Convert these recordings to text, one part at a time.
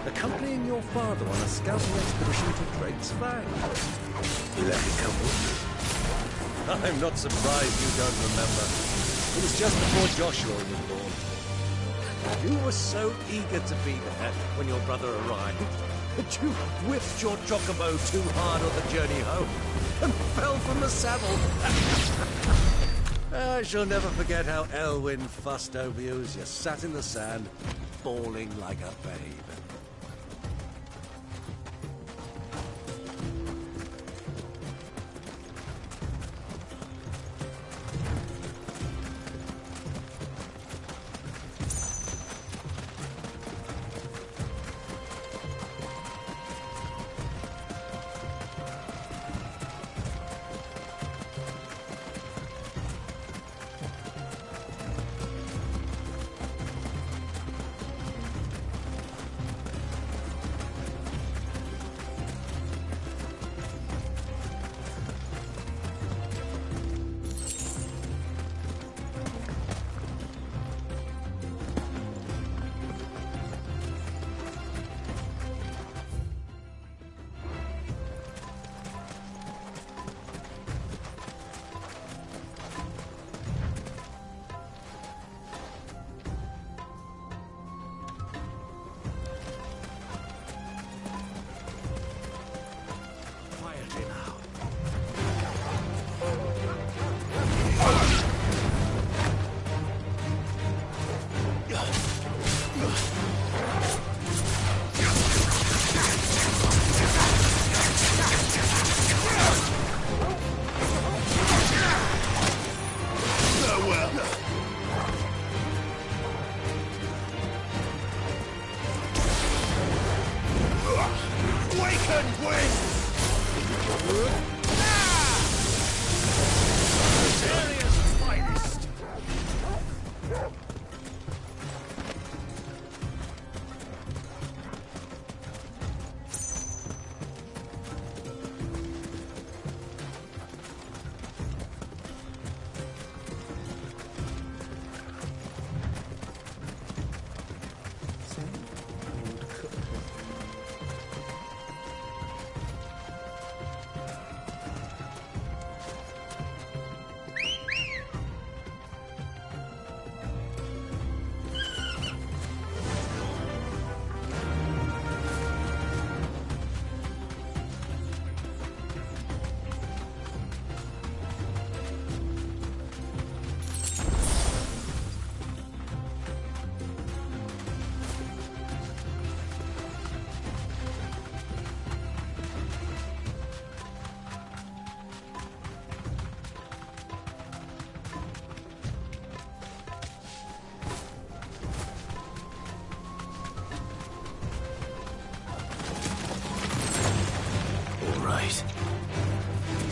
Accompanying your father on a scouting expedition to Drake's Fang. You let it come with you? I'm not surprised you don't remember. It was just before Joshua was born. You were so eager to be there when your brother arrived that you whipped your chocobo too hard on the journey home and fell from the saddle. I shall never forget how Elwyn fussed over you as you sat in the sand, bawling like a babe.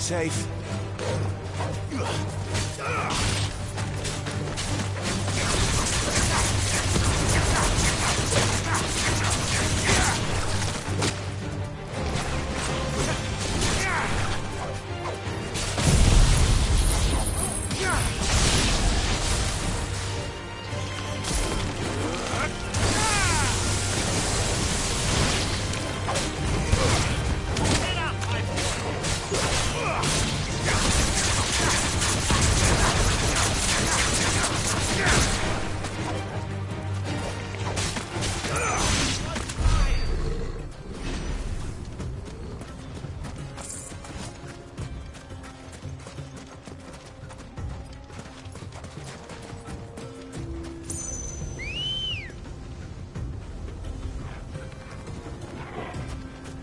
Safe.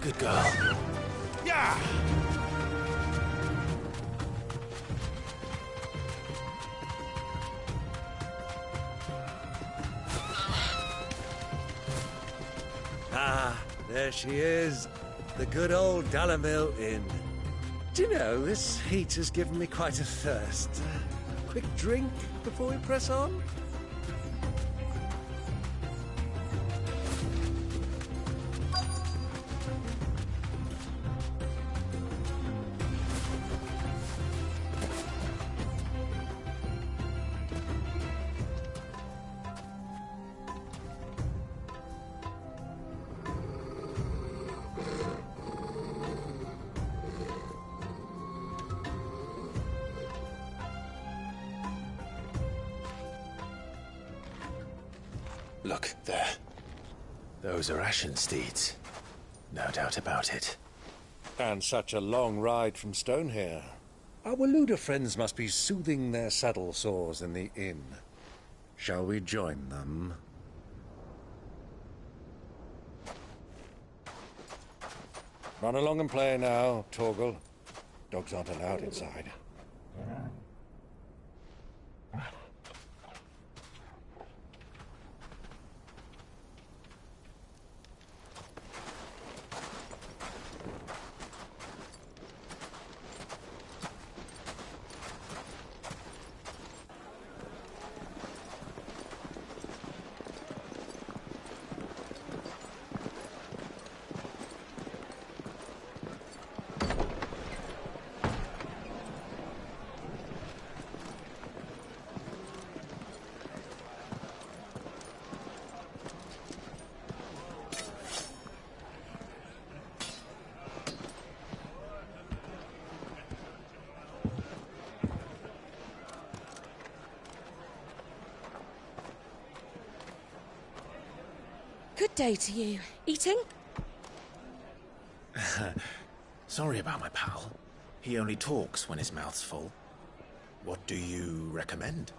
Good girl. Yeah! Ah, there she is. The good old Dalamil Inn. Do you know, this heat has given me quite a thirst. Quick drink before we press on? Look, there. Those are ashen steeds. No doubt about it. And such a long ride from Stonehere. Our Waloeder friends must be soothing their saddle sores in the inn. Shall we join them? Run along and play now, Torgal. Dogs aren't allowed inside. Good day to you. Eating? Sorry about my pal. He only talks when his mouth's full. What do you recommend?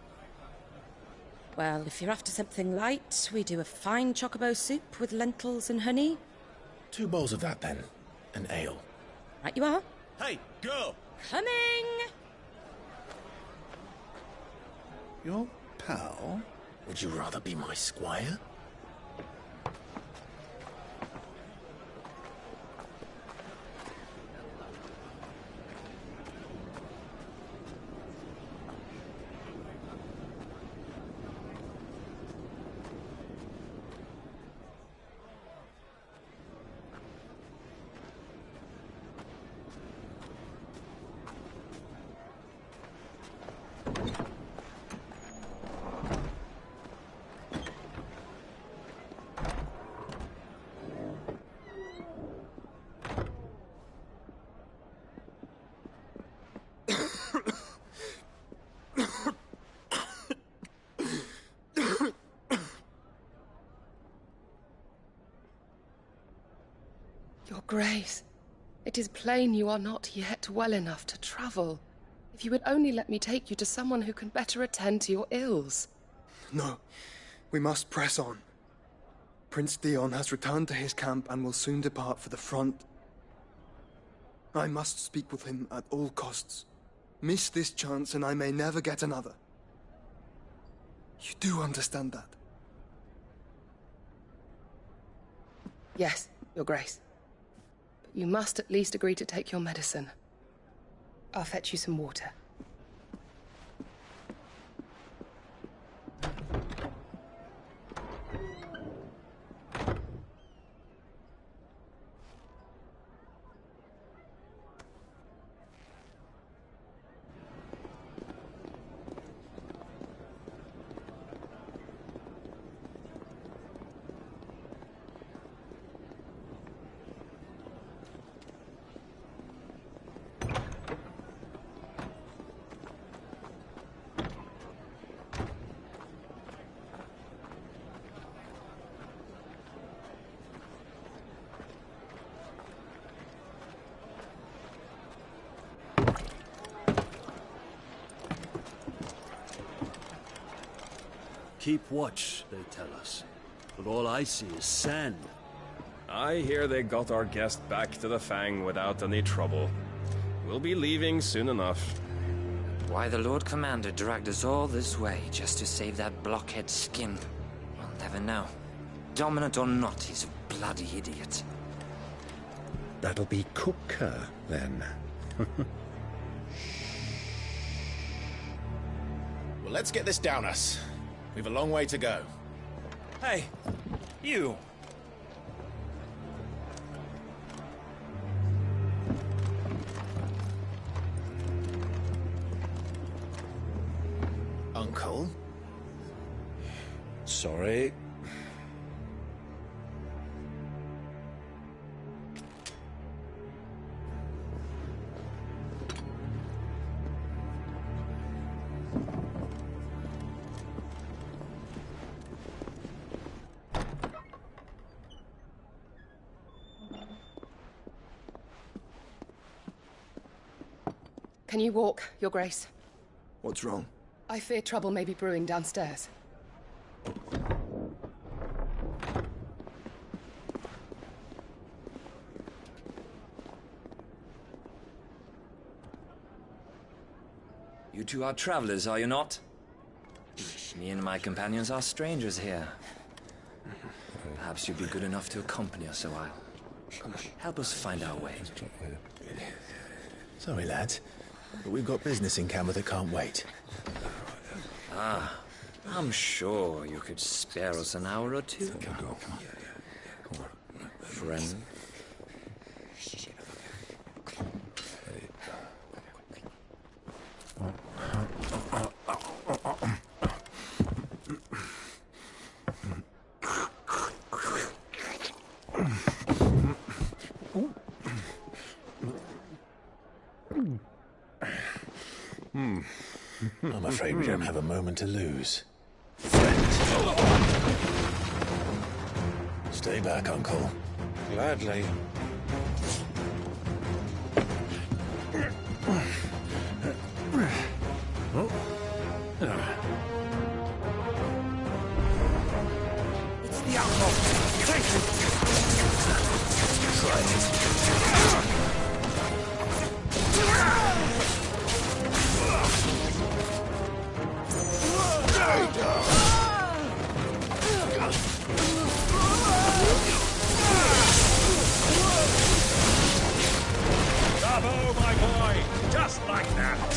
Well, if you're after something light, we do a fine chocobo soup with lentils and honey. 2 bowls of that, then. An ale. Right you are. Hey, girl! Coming! Your pal? Would you rather be my squire? Your Grace, it is plain you are not yet well enough to travel. If you would only let me take you to someone who can better attend to your ills. No, we must press on. Prince Dion has returned to his camp and will soon depart for the front. I must speak with him at all costs. Miss this chance and I may never get another. You do understand that? Yes, Your Grace. But you must at least agree to take your medicine. I'll fetch you some water. Keep watch, they tell us. But all I see is sand. I hear they got our guest back to the Fang without any trouble. We'll be leaving soon enough. Why the Lord Commander dragged us all this way just to save that blockhead skin, we'll never know. Dominant or not, he's a bloody idiot. That'll be Kupka, then. Well, let's get this down us. We've a long way to go. Hey, you. Uncle? Sorry. Can you walk, Your Grace? What's wrong? I fear trouble may be brewing downstairs. You two are travelers, are you not? Me and my companions are strangers here. Perhaps you'd be good enough to accompany us a while. Help us find our way. Sorry, lads, but we've got business in Camber that can't wait. I'm sure you could spare us an hour or two. Friend. I'm afraid we don't have a moment to lose. Stay back, Uncle. Gladly. It's the outlaw. Take Bravo, my boy! Just like that!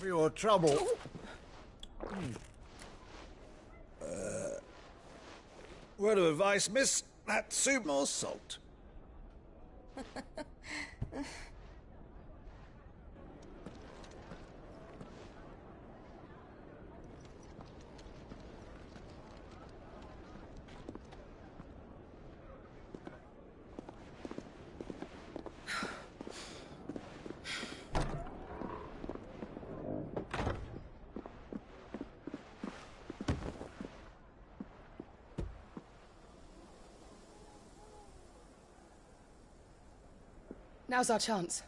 for your trouble. Word of advice, miss. That soup more salt. Now's our chance.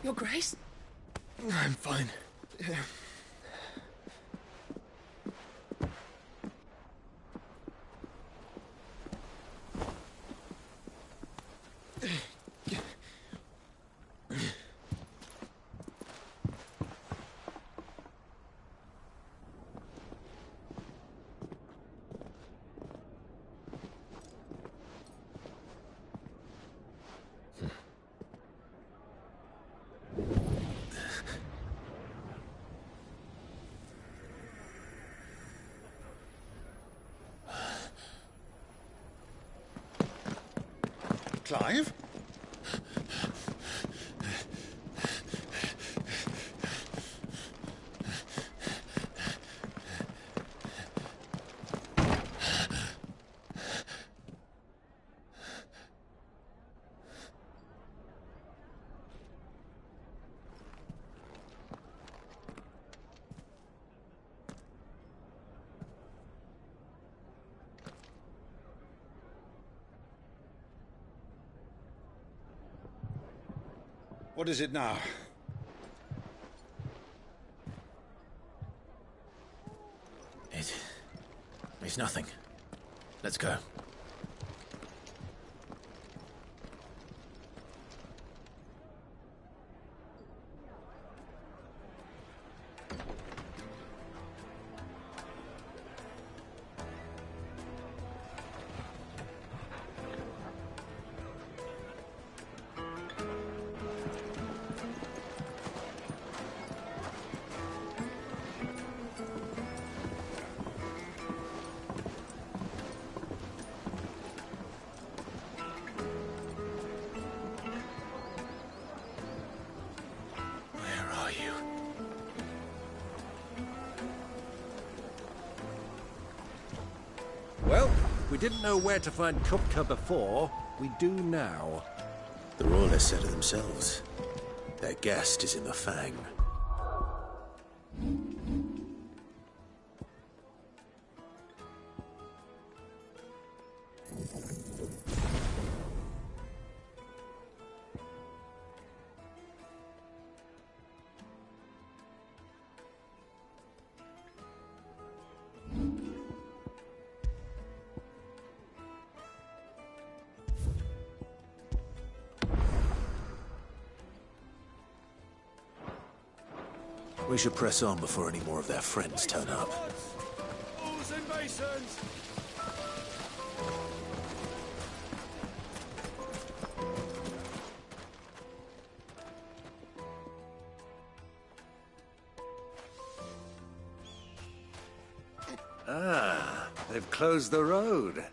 Your Grace? I'm fine. Clive? What is it now? It's nothing. Let's go. Well, we didn't know where to find Kupka before. We do now. The Royalists said it themselves. Their guest is in the Fang. We should press on before any more of their friends turn up. Oars and masons! Ah, they've closed the road.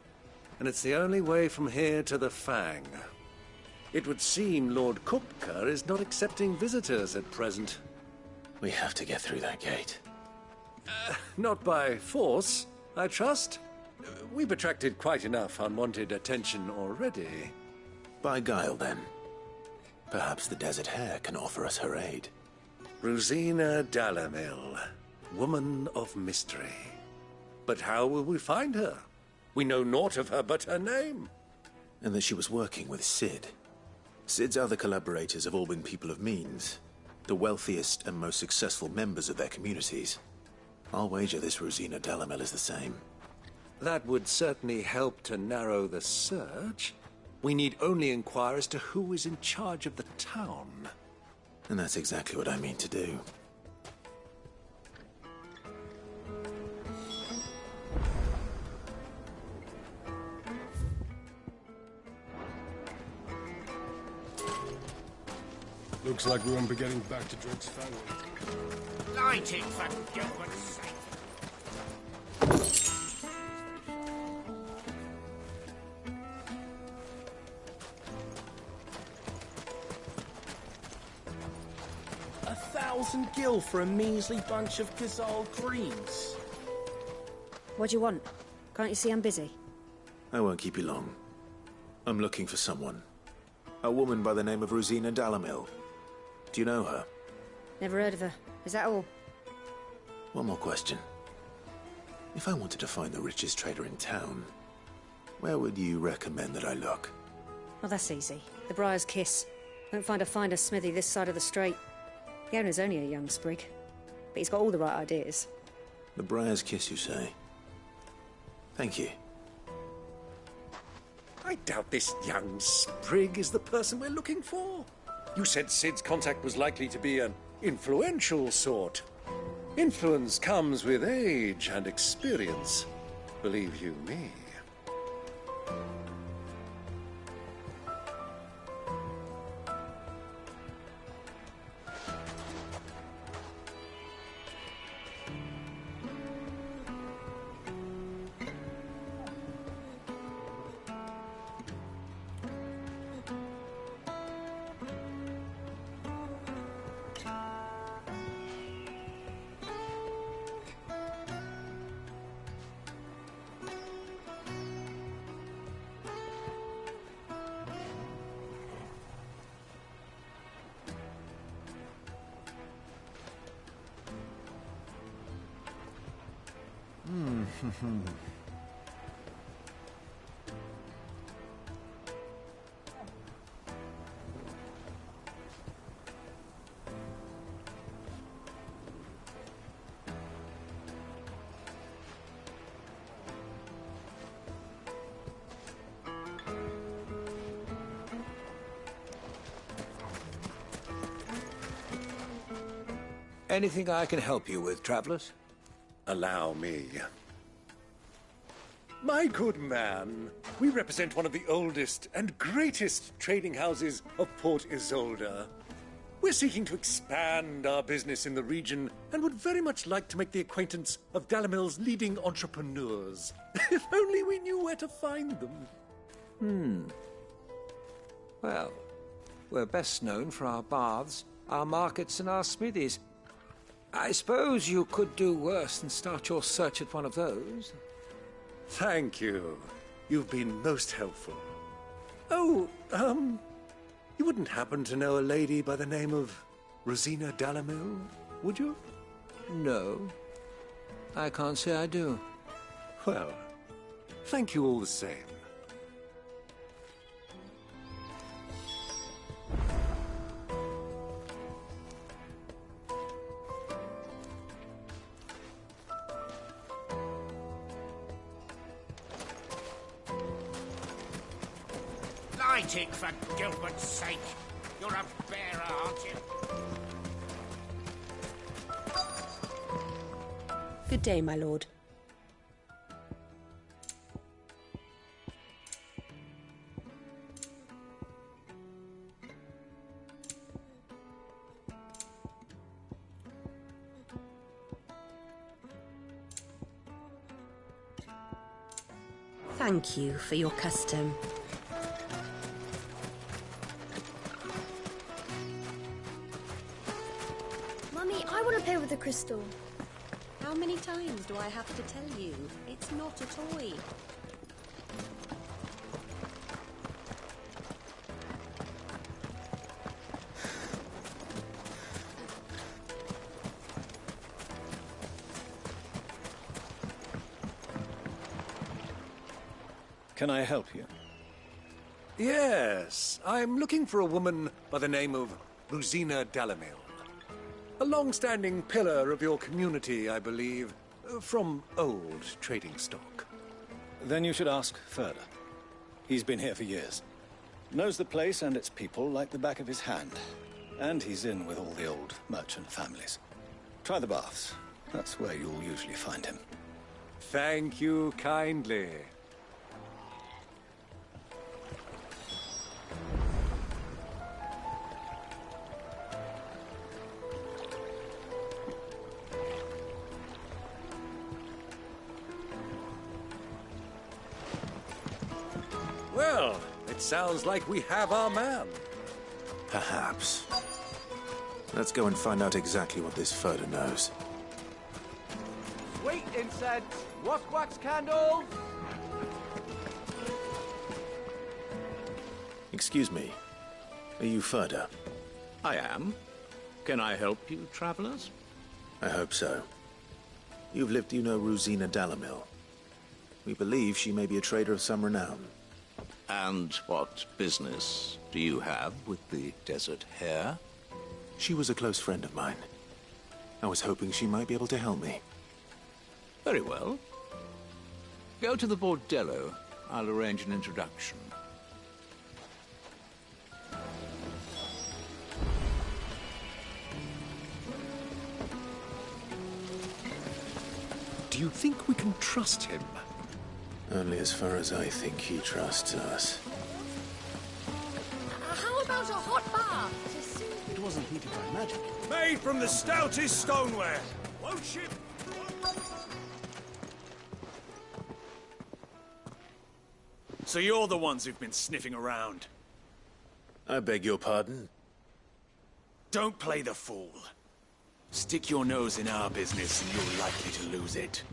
And it's the only way from here to the Fang. It would seem Lord Kupka is not accepting visitors at present. We have to get through that gate. Not by force, I trust. We've attracted quite enough unwanted attention already. By guile, then. Perhaps the Desert Hare can offer us her aid. Rosina Dalamil, woman of mystery. But how will we find her? We know naught of her but her name. And that she was working with Sid. Sid's other collaborators have all been people of means. The wealthiest and most successful members of their communities. I'll wager this Rosina Dalamel is the same. That would certainly help to narrow the search. We need only inquire as to who is in charge of the town. And that's exactly what I mean to do. Looks like we won't be getting back to Drake's family. Light it, for Gilbert's sake. $1,000 gil for a measly bunch of Gazal greens. What do you want? Can't you see I'm busy? I won't keep you long. I'm looking for someone. A woman by the name of Rosina Dalamil. Do you know her? Never heard of her. Is that all? One more question. If I wanted to find the richest trader in town, where would you recommend that I look? Oh, that's easy. The Briar's Kiss. Won't find a finer smithy this side of the strait. The owner's only a young sprig, but he's got all the right ideas. The Briar's Kiss, you say? Thank you. I doubt this young sprig is the person we're looking for. You said Sid's contact was likely to be an influential sort. Influence comes with age and experience, believe you me. Anything I can help you with, travelers? Allow me. My good man, we represent one of the oldest and greatest trading houses of Port Isolde. We're seeking to expand our business in the region and would very much like to make the acquaintance of Dalamil's leading entrepreneurs. If only we knew where to find them. Well, we're best known for our baths, our markets, and our smithies. I suppose you could do worse than start your search at one of those. Thank you. You've been most helpful. Oh, you wouldn't happen to know a lady by the name of Rosina Dalamil, would you? No, I can't say I do. Well, thank you all the same. Light it, for Gilbert's sake. You're a bearer, aren't you? Good day, my lord. Thank you for your custom. Mummy, I want to play with the crystal. How many times do I have to tell you? It's not a toy. Can I help you? Yes, I'm looking for a woman by the name of Rosina Dalamil. A long-standing pillar of your community, I believe, from old trading stock. Then you should ask further. He's been here for years. Knows the place and its people like the back of his hand. And he's in with all the old merchant families. Try the baths. That's where you'll usually find him. Thank you kindly. Well, it sounds like we have our man. Perhaps. Let's go and find out exactly what this Furder knows. Sweet incense, wax candles. Excuse me. Are you Furder? I am. Can I help you, travelers? I hope so. You've lived, you know, Rosina Dalamil. We believe she may be a trader of some renown. And what business do you have with the desert hare? She was a close friend of mine. I was hoping she might be able to help me. Very well. Go to the bordello. I'll arrange an introduction. Do you think we can trust him? Only as far as I think he trusts us. How about a hot bath to soothe? It wasn't heated by magic. Made from the stoutest stoneware. Won't ship. So you're the ones who've been sniffing around. I beg your pardon? Don't play the fool. Stick your nose in our business and you're likely to lose it.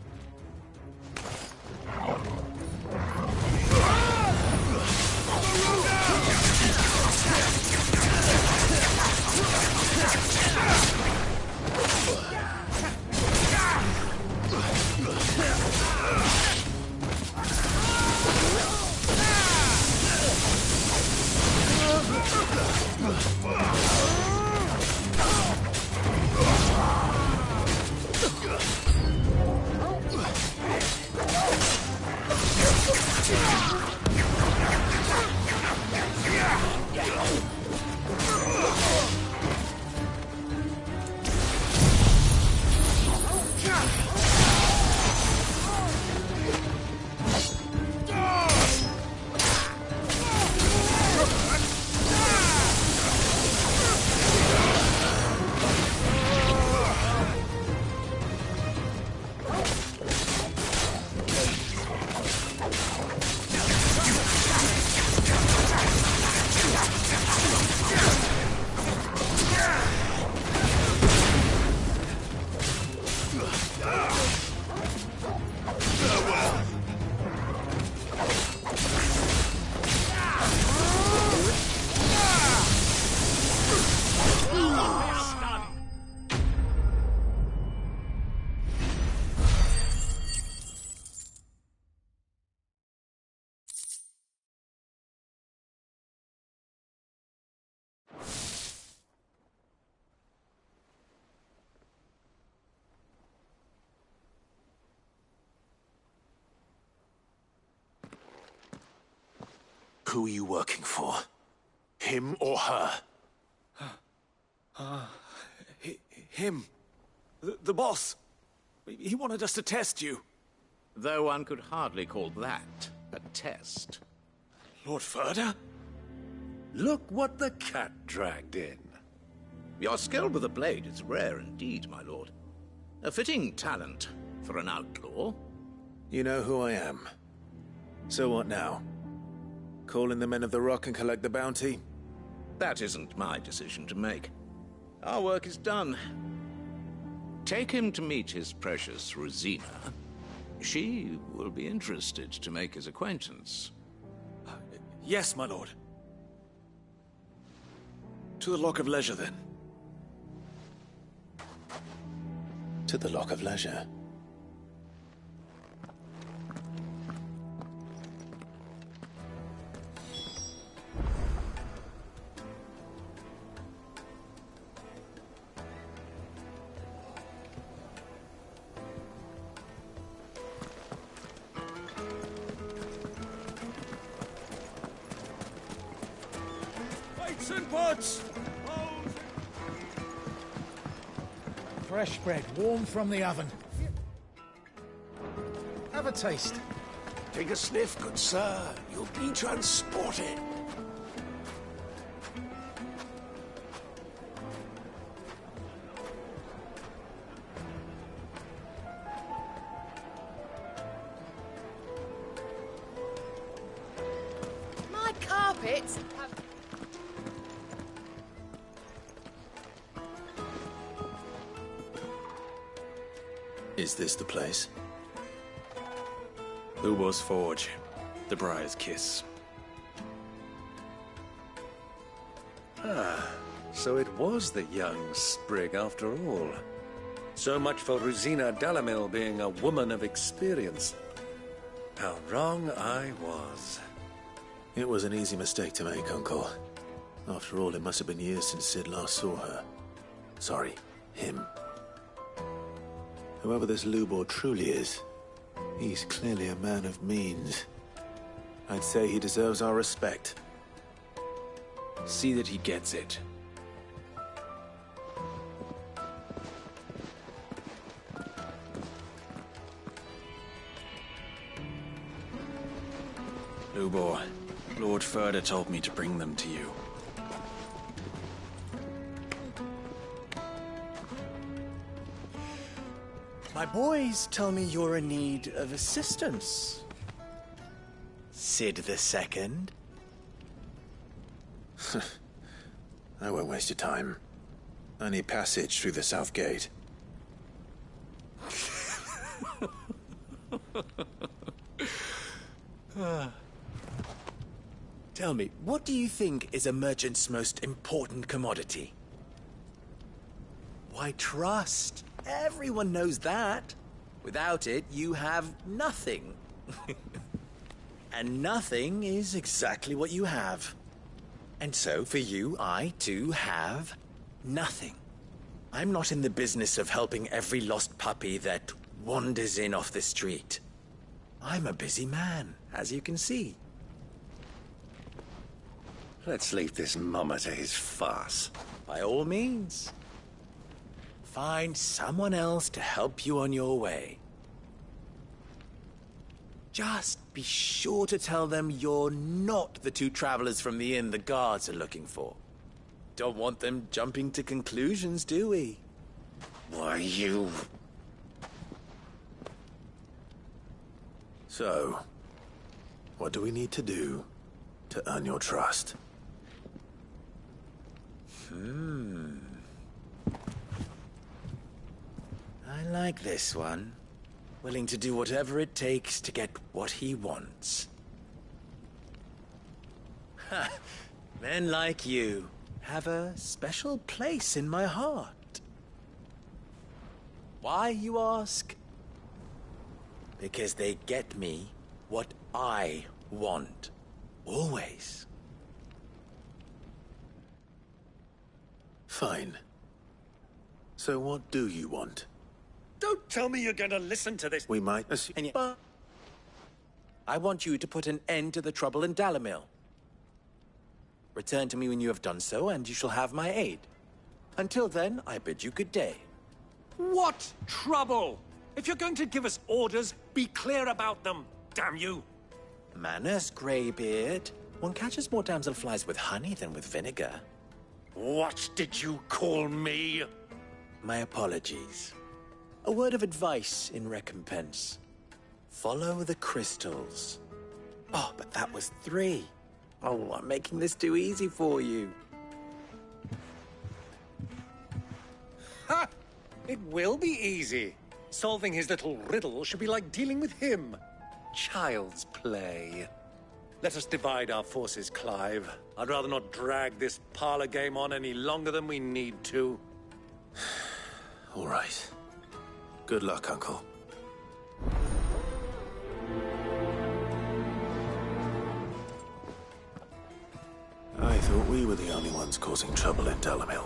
Who are you working for? Him or her? Him. The boss. He wanted us to test you. Though one could hardly call that a test. Lord Ferda? Look what the cat dragged in. Your skill with the blade is rare indeed, my lord. A fitting talent for an outlaw. You know who I am. So what now? Call in the Men of the Rock and collect the bounty? That isn't my decision to make. Our work is done. Take him to meet his precious Rosina. She will be interested to make his acquaintance. Yes, my lord. To the Lock of Leisure, then. To the Lock of Leisure. Weights and pots! Fresh bread, warm from the oven. Have a taste. Take a sniff, good sir. You'll be transported. My carpets have... Is this the place? Lubo's Forge. The Briar's Kiss. Ah, so it was the young sprig after all. So much for Rosina Delamil being a woman of experience. How wrong I was. It was an easy mistake to make, Uncle. After all, it must have been years since Sid last saw her. Sorry, him. Whoever this Lubor truly is, he's clearly a man of means. I'd say he deserves our respect. See that he gets it. Lubor, Lord Ferda told me to bring them to you. My boys tell me you're in need of assistance. Sid the Second? I won't waste your time. I need passage through the south gate. Tell me, what do you think is a merchant's most important commodity? Why, trust. Everyone knows that. Without it, you have nothing. And nothing is exactly what you have. And so, for you, I, too, have nothing. I'm not in the business of helping every lost puppy that wanders in off the street. I'm a busy man, as you can see. Let's leave this mummer to his farce. By all means. Find someone else to help you on your way. Just be sure to tell them you're not the two travelers from the inn the guards are looking for. Don't want them jumping to conclusions, do we? Why, you... So, what do we need to do to earn your trust? I like this one. Willing to do whatever it takes to get what he wants. Ha! Men like you have a special place in my heart. Why, you ask? Because they get me what I want. Always. Fine. So what do you want? Don't tell me you're going to listen to this. We might But I want you to put an end to the trouble in Dalamil. Return to me when you have done so, and you shall have my aid. Until then, I bid you good day. What trouble? If you're going to give us orders, be clear about them, damn you! Manners, Greybeard. One catches more damselflies with honey than with vinegar. What did you call me? My apologies. A word of advice in recompense. Follow the crystals. Oh, but that was 3. Oh, I'm making this too easy for you. Ha! It will be easy. Solving his little riddle should be like dealing with him. Child's play. Let us divide our forces, Clive. I'd rather not drag this parlor game on any longer than we need to. All right. Good luck, Uncle. I thought we were the only ones causing trouble in Dalamil.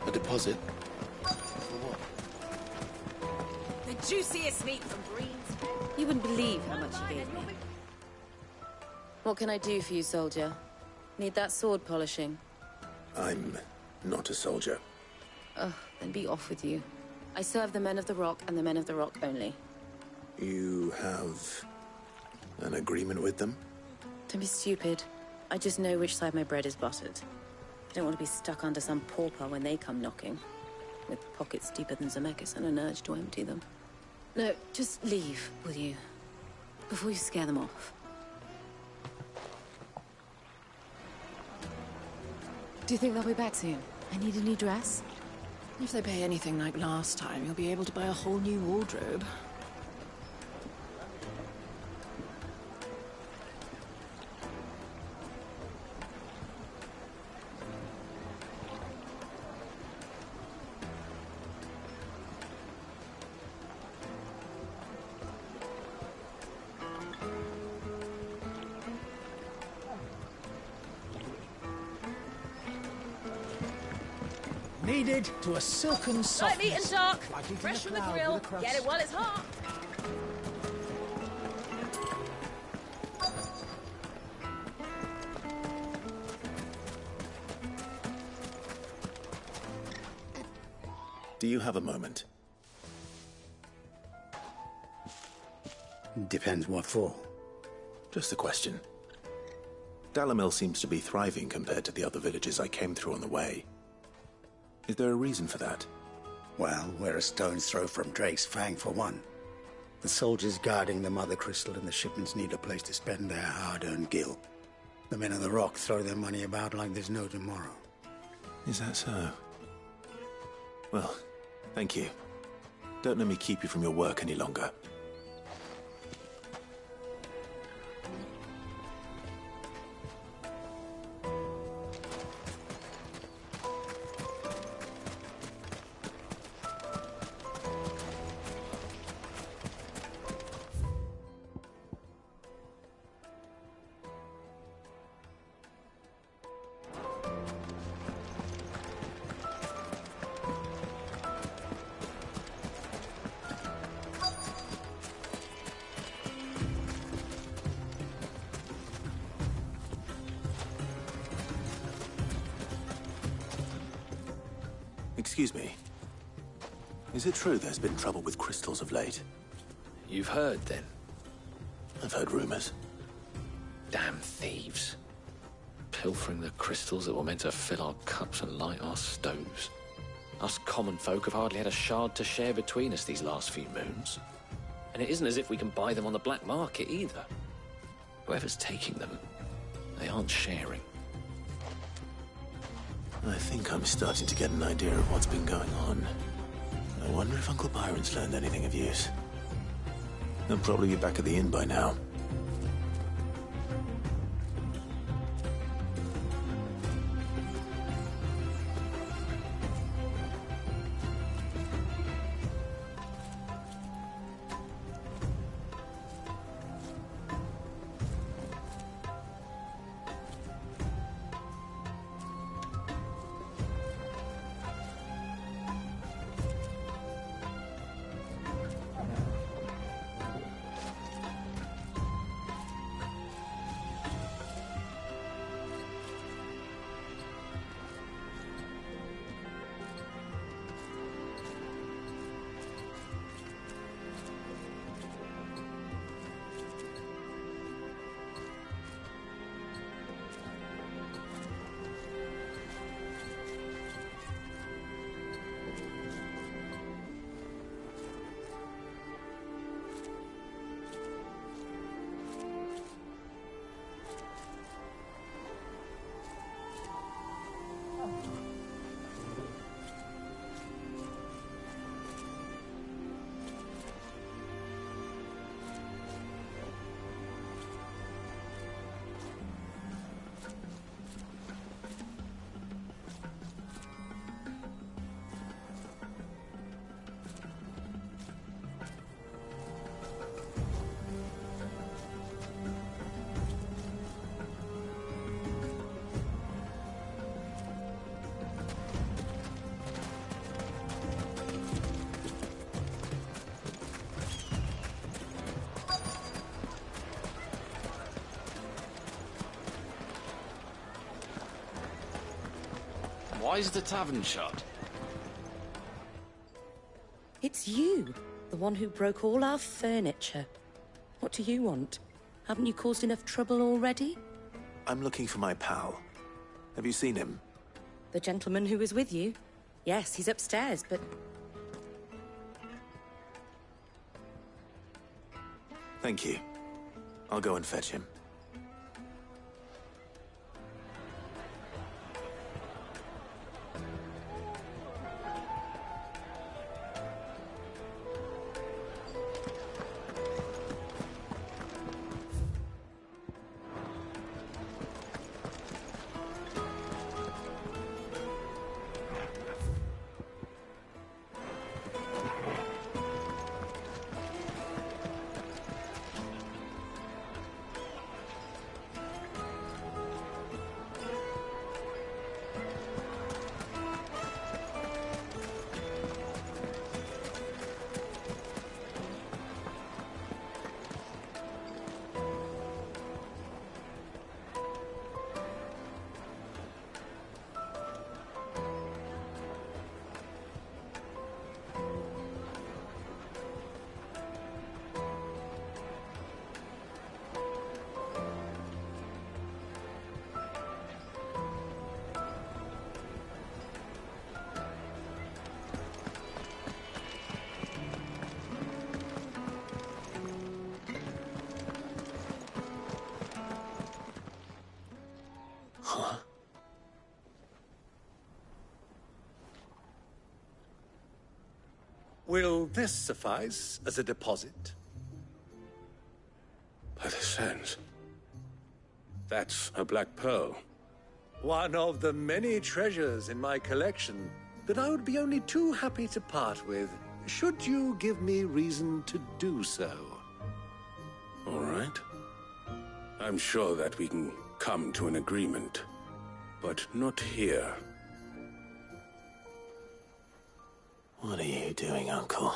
A deposit? The juiciest meat from Breeds. You wouldn't believe how much he gave me. What can I do for you, soldier? Need that sword polishing? I'm not a soldier. Ugh, then be off with you. I serve the men of the Rock and the men of the Rock only. You have an agreement with them? Don't be stupid. I just know which side my bread is buttered. I don't want to be stuck under some pauper when they come knocking, with pockets deeper than Zemeckis and an urge to empty them. No, just leave, will you? Before you scare them off. Do you think they'll be back soon? I need a new dress. If they pay anything like last time, you'll be able to buy a whole new wardrobe. Needed to a silken softness. Light meat and dark. Fighting Fresh the from the cloud grill. with a crust. Get it while it's hot. Do you have a moment? Depends what for. Just a question. Dalamil seems to be thriving compared to the other villages I came through on the way. Is there a reason for that? Well, we're a stone's throw from Drake's Fang, for one. The soldiers guarding the Mother Crystal and the shipments need a place to spend their hard-earned gil. The men of the Rock throw their money about like there's no tomorrow. Is that so? Well, thank you. Don't let me keep you from your work any longer. Excuse me. Is it true there's been trouble with crystals of late? You've heard, then? I've heard rumors. Damn thieves. Pilfering the crystals that were meant to fill our cups and light our stoves. Us common folk have hardly had a shard to share between us these last few moons. And it isn't as if we can buy them on the black market, either. Whoever's taking them, they aren't sharing. I think I'm starting to get an idea of what's been going on. I wonder if Uncle Byron's learned anything of use. They'll probably be back at the inn by now. Why is the tavern shut? It's you, the one who broke all our furniture. What do you want? Haven't you caused enough trouble already? I'm looking for my pal. Have you seen him? The gentleman who was with you? Yes, he's upstairs, but... Thank you. I'll go and fetch him. Will this suffice as a deposit? By the sands. That's a black pearl. One of the many treasures in my collection that I would be only too happy to part with, should you give me reason to do so. All right. I'm sure that we can come to an agreement, but not here. What are you doing, Uncle?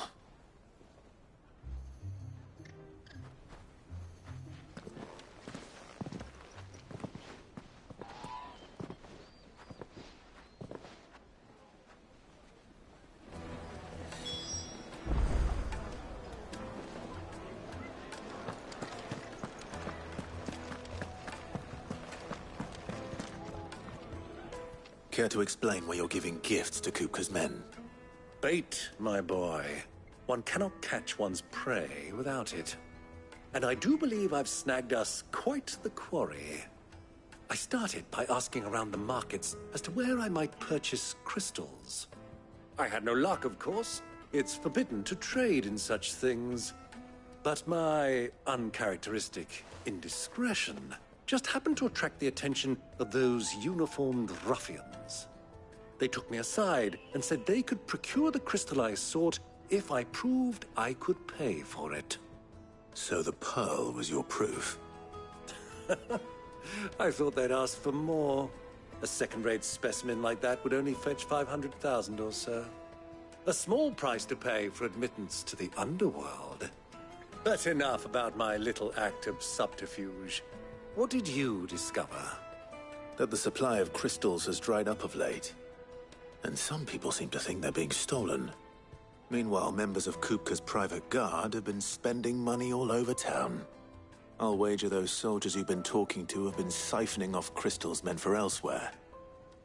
Care to explain why you're giving gifts to Kupka's men? Bait, my boy. One cannot catch one's prey without it. And I do believe I've snagged us quite the quarry. I started by asking around the markets as to where I might purchase crystals. I had no luck, of course. It's forbidden to trade in such things. But my uncharacteristic indiscretion just happened to attract the attention of those uniformed ruffians. They took me aside and said they could procure the crystal I sought if I proved I could pay for it. So the pearl was your proof? I thought they'd ask for more. A second-rate specimen like that would only fetch 500,000 or so. A small price to pay for admittance to the underworld. But enough about my little act of subterfuge. What did you discover? That the supply of crystals has dried up of late. And some people seem to think they're being stolen. Meanwhile, members of Kupka's private guard have been spending money all over town. I'll wager those soldiers you've been talking to have been siphoning off crystals meant for elsewhere,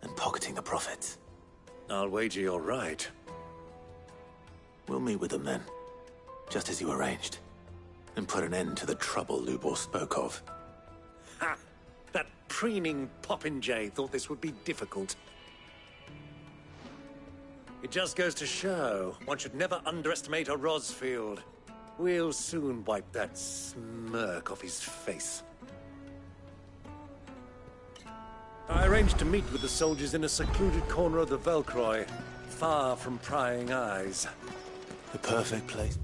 and pocketing the profits. I'll wager you're right. We'll meet with them then, just as you arranged, and put an end to the trouble Lubor spoke of. Ha! That preening popinjay thought this would be difficult. It just goes to show, one should never underestimate a Rosfield. We'll soon wipe that smirk off his face. I arranged to meet with the soldiers in a secluded corner of the Velkroy, far from prying eyes. The perfect place.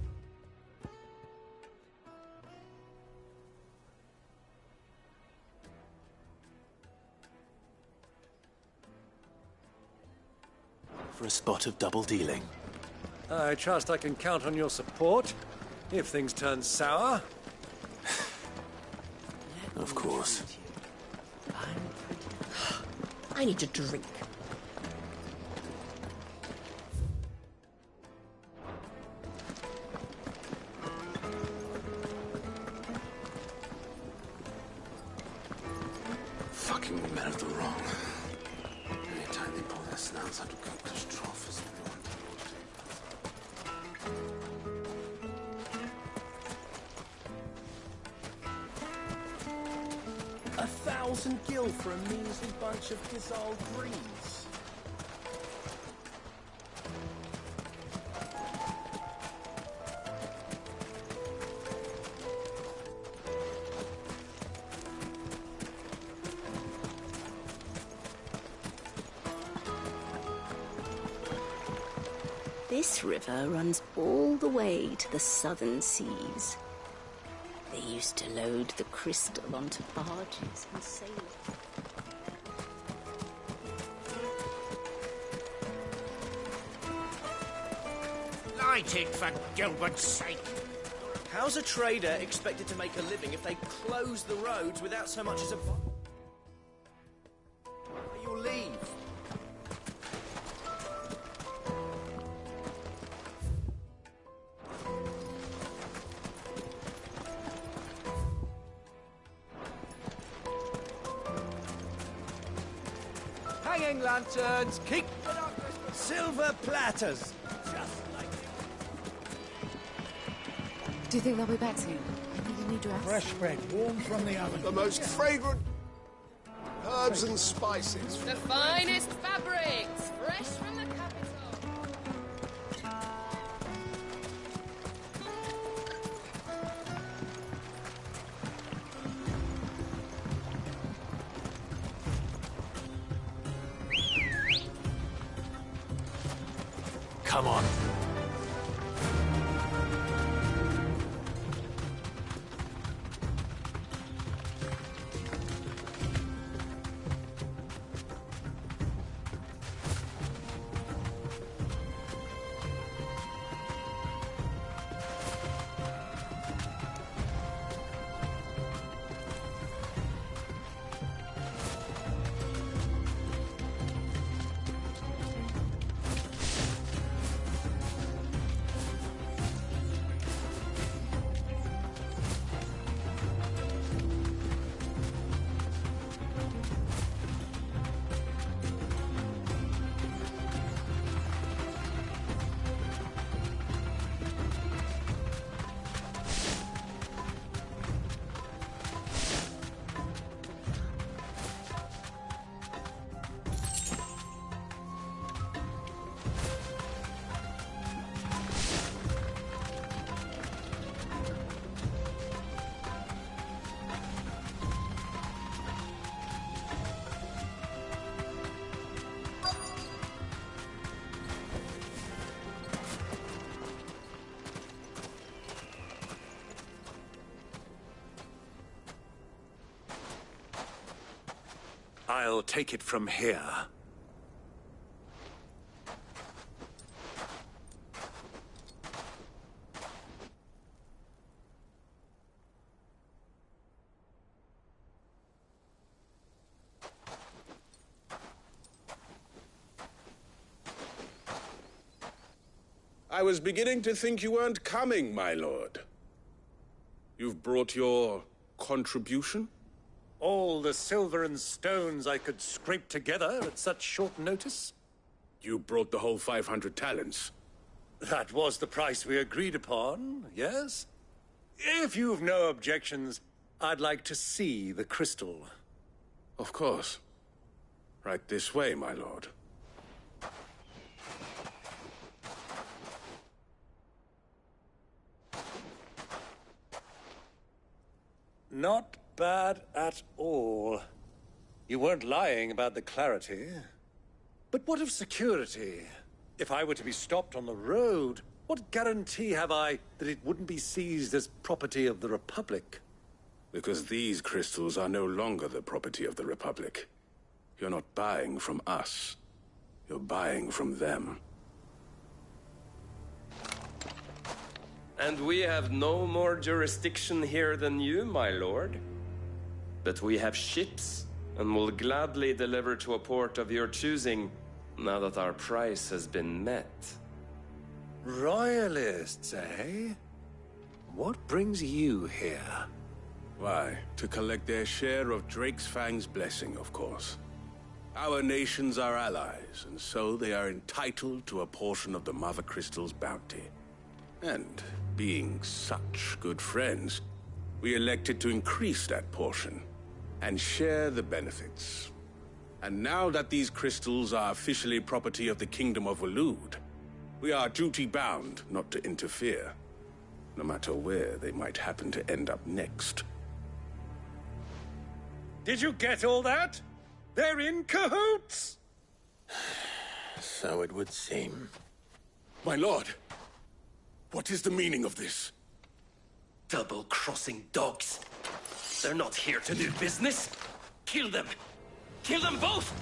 For a spot of double dealing. I trust I can count on your support, if things turn sour. Of course. I need a drink. 1,000 gil for a measly bunch of dissolved greens. This river runs all the way to the southern seas. They used to load the crystal onto barges and sail it. Light it, for Gilbert's sake. How's a trader expected to make a living if they close the roads without so much as a... You'll leave. Hanging lanterns, keep silver platters. Do you think they'll be back soon? Maybe you need dress? Fresh bread, warm from the oven. The most fragrant herbs and spices. The finest fabrics, fresh from the capital. Come on. I'll take it from here. I was beginning to think you weren't coming, my lord. You've brought your contribution? All the silver and stones I could scrape together at such short notice? You brought the whole 500 talents. That was the price we agreed upon, yes? If you've no objections, I'd like to see the crystal. Of course. Right this way, my lord. Not bad at all. You weren't lying about the clarity. But what of security? If I were to be stopped on the road, what guarantee have I that it wouldn't be seized as property of the Republic? Because these crystals are no longer the property of the Republic. You're not buying from us. You're buying from them. And we have no more jurisdiction here than you, my lord. But we have ships, and will gladly deliver to a port of your choosing, now that our price has been met. Royalists, eh? What brings you here? Why, to collect their share of Fang's blessing, of course. Our nations are allies, and so they are entitled to a portion of the Mother Crystal's bounty. And, being such good friends, we elected to increase that portion and share the benefits. And now that these crystals are officially property of the Kingdom of Waloeder, we are duty-bound not to interfere, no matter where they might happen to end up next. Did you get all that? They're in cahoots! So it would seem. My lord, what is the meaning of this? Double-crossing dogs. They're not here to do business. Kill them! Kill them both!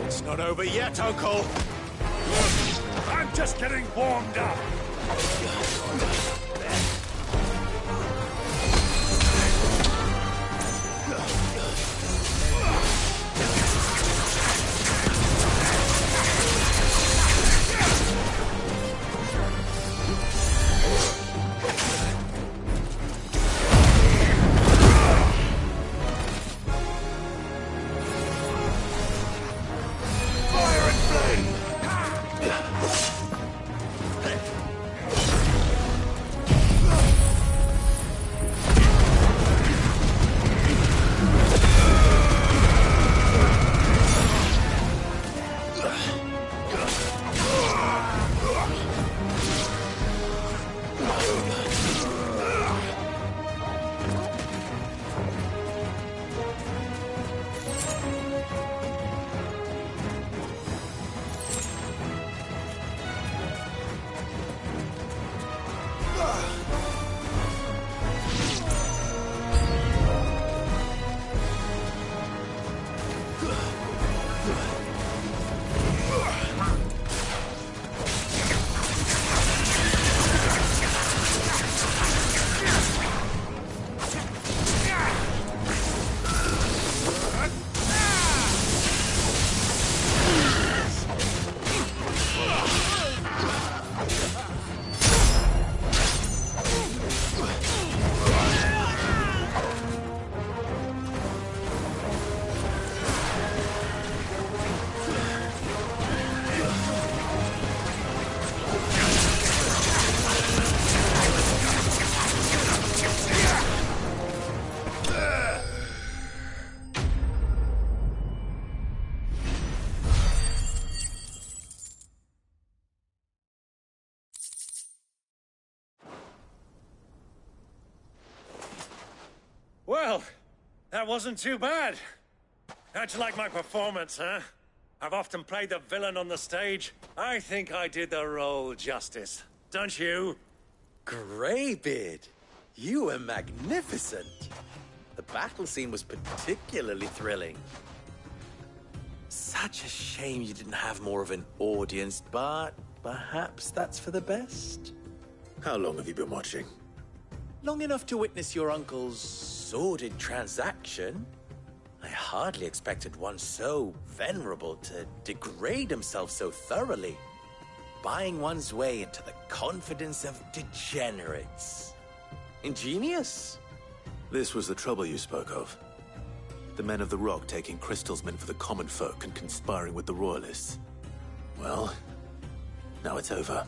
It's not over yet, Uncle! I'm just getting warmed up! Well, that wasn't too bad. How'd you like my performance, huh? I've often played the villain on the stage. I think I did the role justice. Don't you? Greybeard, you were magnificent. The battle scene was particularly thrilling. Such a shame you didn't have more of an audience, but perhaps that's for the best. How long have you been watching? Long enough to witness your uncle's sordid transaction. I hardly expected one so venerable to degrade himself so thoroughly, buying one's way into the confidence of degenerates. Ingenious. This was the trouble you spoke of. The men of the Rock taking crystals meant for the common folk and conspiring with the Royalists. Well, now it's over.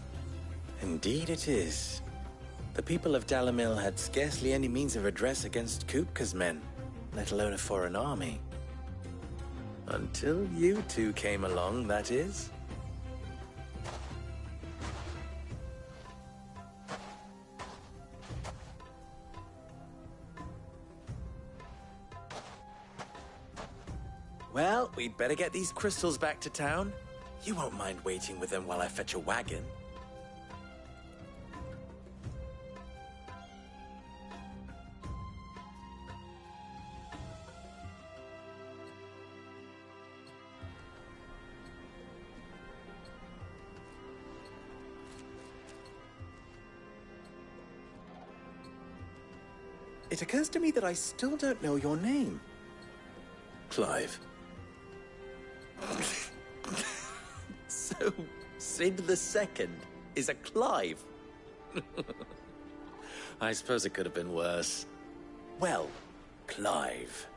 Indeed it is. The people of Dalamil had scarcely any means of redress against Kupka's men, let alone a foreign army. Until you two came along, that is. Well, we'd better get these crystals back to town. You won't mind waiting with them while I fetch a wagon. It occurs to me that I still don't know your name. Clive. So, Sid the Second is a Clive? I suppose it could have been worse. Well, Clive,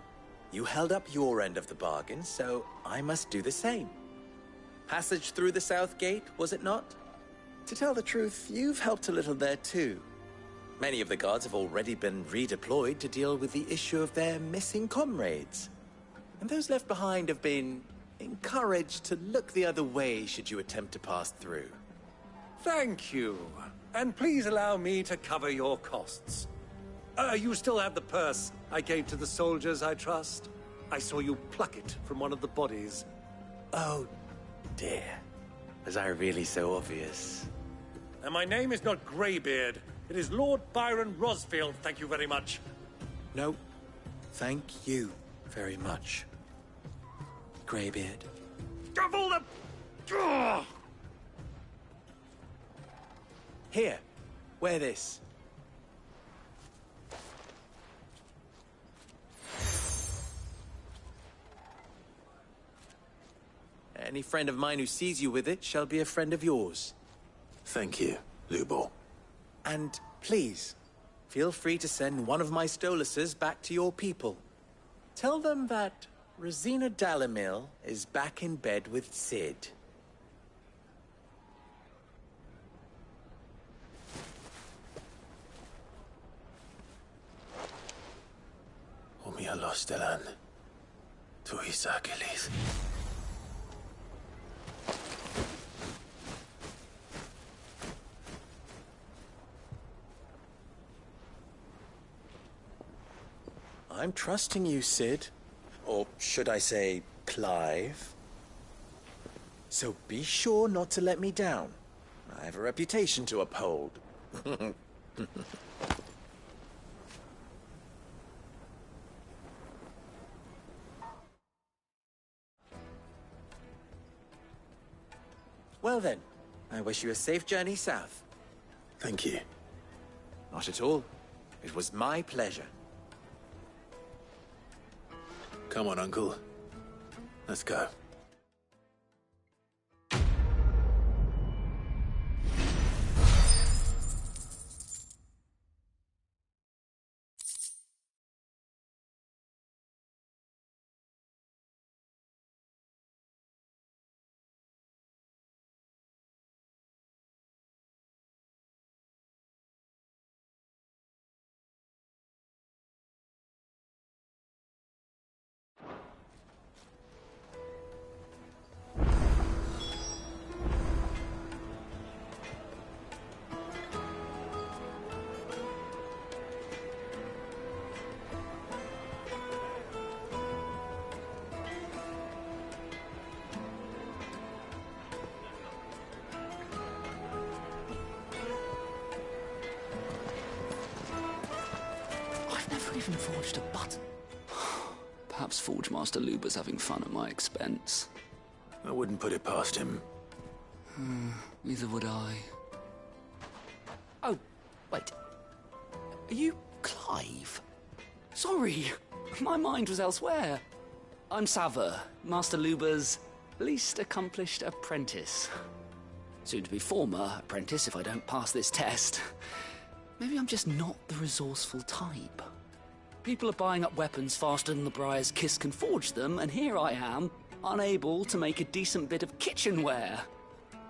you held up your end of the bargain, so I must do the same. Passage through the South Gate, was it not? To tell the truth, you've helped a little there too. Many of the guards have already been redeployed to deal with the issue of their missing comrades. And those left behind have been encouraged to look the other way should you attempt to pass through. Thank you. And please allow me to cover your costs. You still have the purse I gave to the soldiers, I trust? I saw you pluck it from one of the bodies. Oh, dear. Was I really so obvious? And my name is not Greybeard. It is Lord Byron Rosfield, thank you very much. No, thank you very much, Greybeard. Of all the... Ugh! Here, wear this. Any friend of mine who sees you with it shall be a friend of yours. Thank you, Lubor. And please, feel free to send one of my Stoluses back to your people. Tell them that Rosina Dalamil is back in bed with Sid. Omia Lostelan. Tu Isakelis. I'm trusting you, Sid. Or should I say, Clive? So be sure not to let me down. I have a reputation to uphold. Well then, I wish you a safe journey south. Thank you. Not at all. It was my pleasure. Come on, Uncle. Let's go. Even forged a button. Perhaps Forge Master Luber's having fun at my expense. I wouldn't put it past him. Neither would I. Oh, wait. Are you Clive? Sorry, my mind was elsewhere. I'm Saver, Master Luber's least accomplished apprentice. Soon to be former apprentice if I don't pass this test. Maybe I'm just not the resourceful type. People are buying up weapons faster than the Briar's Kiss can forge them, and here I am, unable to make a decent bit of kitchenware.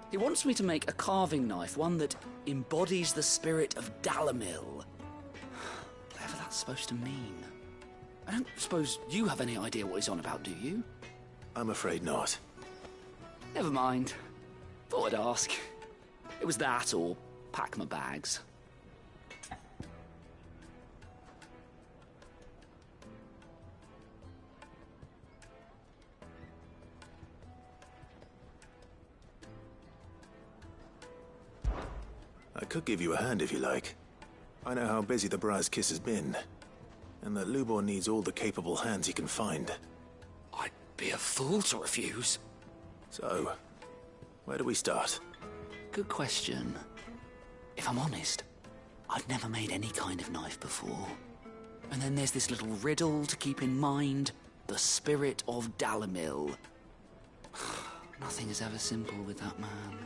He wants me to make a carving knife, one that embodies the spirit of Dalamil. Whatever that's supposed to mean. I don't suppose you have any idea what he's on about, do you? I'm afraid not. Never mind. Thought I'd ask. It was that, or pack my bags. I could give you a hand if you like. I know how busy the Briar's Kiss has been, and that Lubor needs all the capable hands he can find. I'd be a fool to refuse. So, where do we start? Good question. If I'm honest, I've never made any kind of knife before. And then there's this little riddle to keep in mind. The spirit of Dalimil. Nothing is ever simple with that man.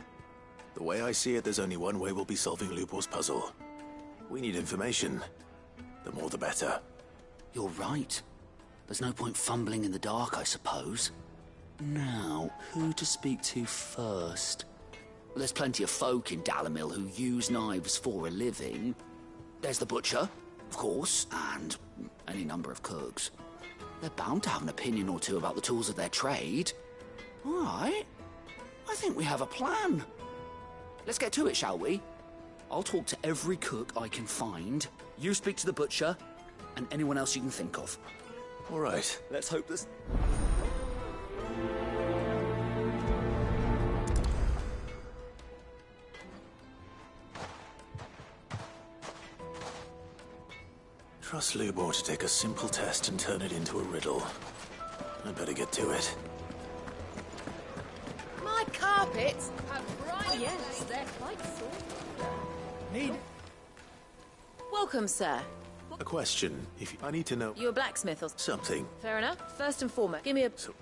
The way I see it, there's only one way we'll be solving Lubor's puzzle. We need information. The more the better. You're right. There's no point fumbling in the dark, I suppose. Now, who to speak to first? Well, there's plenty of folk in Dalimil who use knives for a living. There's the butcher, of course, and any number of cooks. They're bound to have an opinion or two about the tools of their trade. All right. I think we have a plan. Let's get to it, shall we? I'll talk to every cook I can find. You speak to the butcher, and anyone else you can think of. All right. Let's hope this... Trust Lubor to take a simple test and turn it into a riddle. I'd better get to it. My carpets have bright... Yes, they're quite soft. Need... Welcome, sir. A question. I need to know... You a blacksmith or... Something. Fair enough. First and foremost, give me a... So,